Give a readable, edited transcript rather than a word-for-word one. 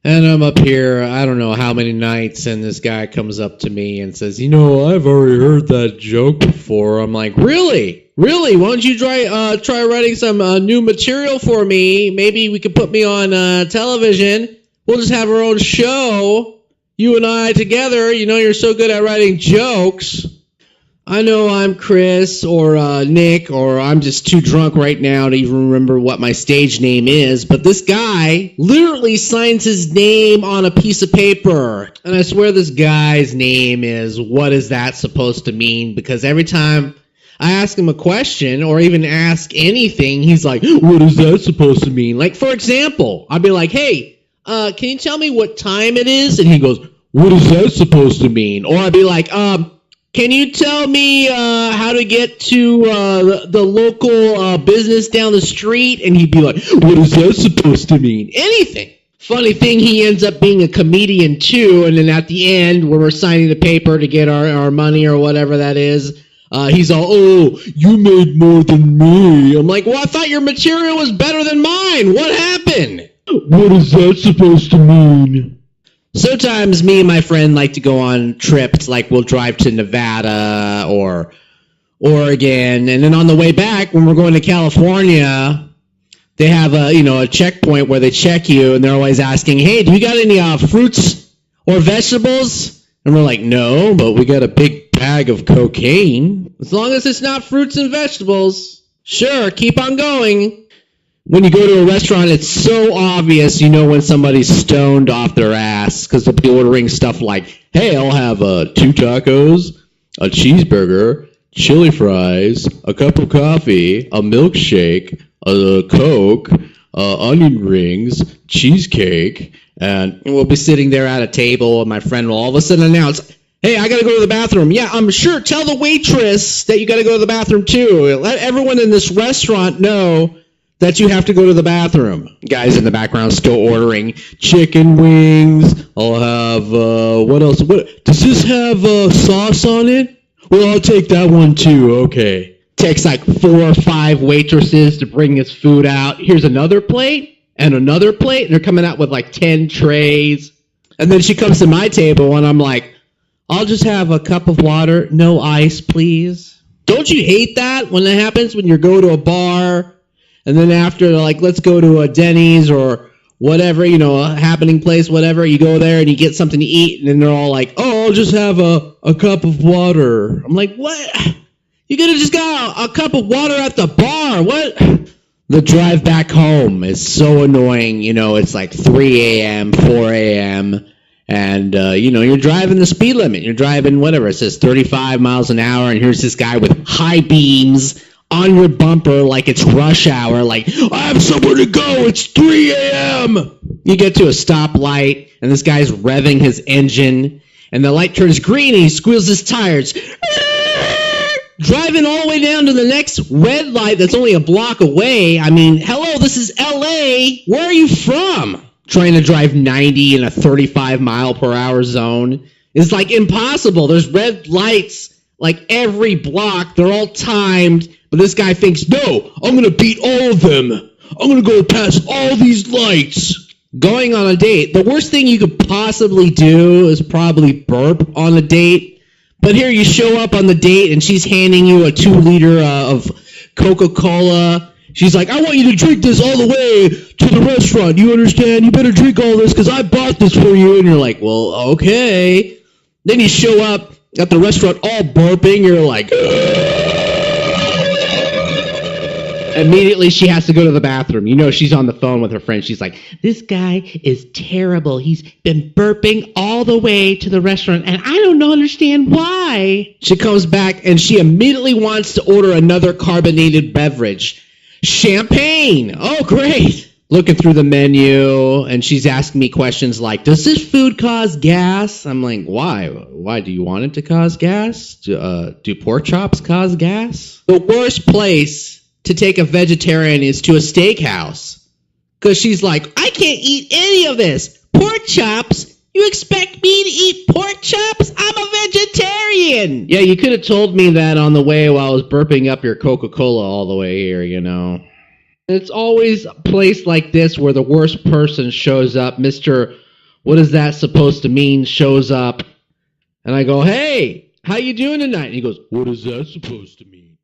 And I'm up here, I don't know how many nights, and this guy comes up to me and says, I've already heard that joke before. I'm like, really? Really? Why don't you try writing some new material for me? Maybe we could put me on television. We'll just have our own show, you and I together. You're so good at writing jokes. I know I'm Chris or Nick, or I'm just too drunk right now to even remember what my stage name is, but this guy literally signs his name on a piece of paper, and I swear this guy's name is, what is that supposed to mean? Because every time I ask him a question or even ask anything, he's like, what is that supposed to mean? Like, for example, I'd be like, hey, can you tell me what time it is? And he goes, what is that supposed to mean? Or I'd be like, can you tell me how to get to the local business down the street? And he'd be like, what is that supposed to mean? Anything. Funny thing, he ends up being a comedian too, and then at the end, when we're signing the paper to get our money or whatever that is, he's all, oh, you made more than me. I'm like, well, I thought your material was better than mine. What happened? What is that supposed to mean? Sometimes me and my friend like to go on trips, like we'll drive to Nevada or Oregon, and then on the way back, when we're going to California, they have a checkpoint where they check you, and they're always asking, hey, do you got any fruits or vegetables? And we're like, no, but we got a big bag of cocaine. As long as it's not fruits and vegetables, sure, keep on going. When you go to a restaurant, it's so obvious when somebody's stoned off their ass, because they'll be ordering stuff like, hey, I'll have 2 tacos, a cheeseburger, chili fries, a cup of coffee, a milkshake, a Coke, onion rings, cheesecake, and we'll be sitting there at a table, and my friend will all of a sudden announce, hey, I got to go to the bathroom. Yeah, I'm sure. Tell the waitress that you got to go to the bathroom, too. Let everyone in this restaurant know that you have to go to the bathroom. Guys in the background still ordering chicken wings. I'll have, what else? Does this have sauce on it? Well, I'll take that one too, okay. Takes like 4 or 5 waitresses to bring his food out. Here's another plate, and another plate, and they're coming out with like 10 trays. And then she comes to my table, and I'm like, I'll just have a cup of water, no ice, please. Don't you hate that when that happens, when you go to a bar, and then after, like, let's go to a Denny's or whatever, a happening place, whatever. You go there and you get something to eat, and then they're all like, oh, I'll just have a cup of water. I'm like, what? You could have just got a cup of water at the bar. What? The drive back home is so annoying. It's like 3 a.m., 4 a.m., and, you're driving the speed limit. You're driving whatever. It says 35 miles an hour, and here's this guy with high beams on your bumper like it's rush hour, like, I have somewhere to go, it's 3 a.m. You get to a stoplight, and this guy's revving his engine, and the light turns green, and he squeals his tires. Driving all the way down to the next red light that's only a block away. I mean, hello, this is L.A. Where are you from? Trying to drive 90 in a 35-mile-per-hour zone is, like, impossible. There's red lights like every block. They're all timed. But this guy thinks, no, I'm going to beat all of them. I'm going to go past all these lights. Going on a date. The worst thing you could possibly do is probably burp on a date. But here you show up on the date, and she's handing you a 2-liter of Coca-Cola. She's like, I want you to drink this all the way to the restaurant. You understand? You better drink all this because I bought this for you. And you're like, well, okay. Then you show up at the restaurant all burping. You're like, immediately she has to go to the bathroom. She's on the phone with her friend. She's like, this guy is terrible. He's been burping all the way to the restaurant, and I don't understand why. She comes back, and she immediately wants to order another carbonated beverage. Champagne. Oh, great. Looking through the menu, and she's asking me questions like, does this food cause gas? I'm like, why? Why do you want it to cause gas? Do pork chops cause gas? The worst place to take a vegetarian is to a steakhouse. Because she's like, I can't eat any of this. Pork chops? You expect me to eat pork chops? I'm a vegetarian. Yeah, you could have told me that on the way while I was burping up your Coca-Cola all the way here, It's always a place like this where the worst person shows up, Mr. what is that supposed to mean, shows up. And I go, hey, how you doing tonight? And he goes, what is that supposed to mean?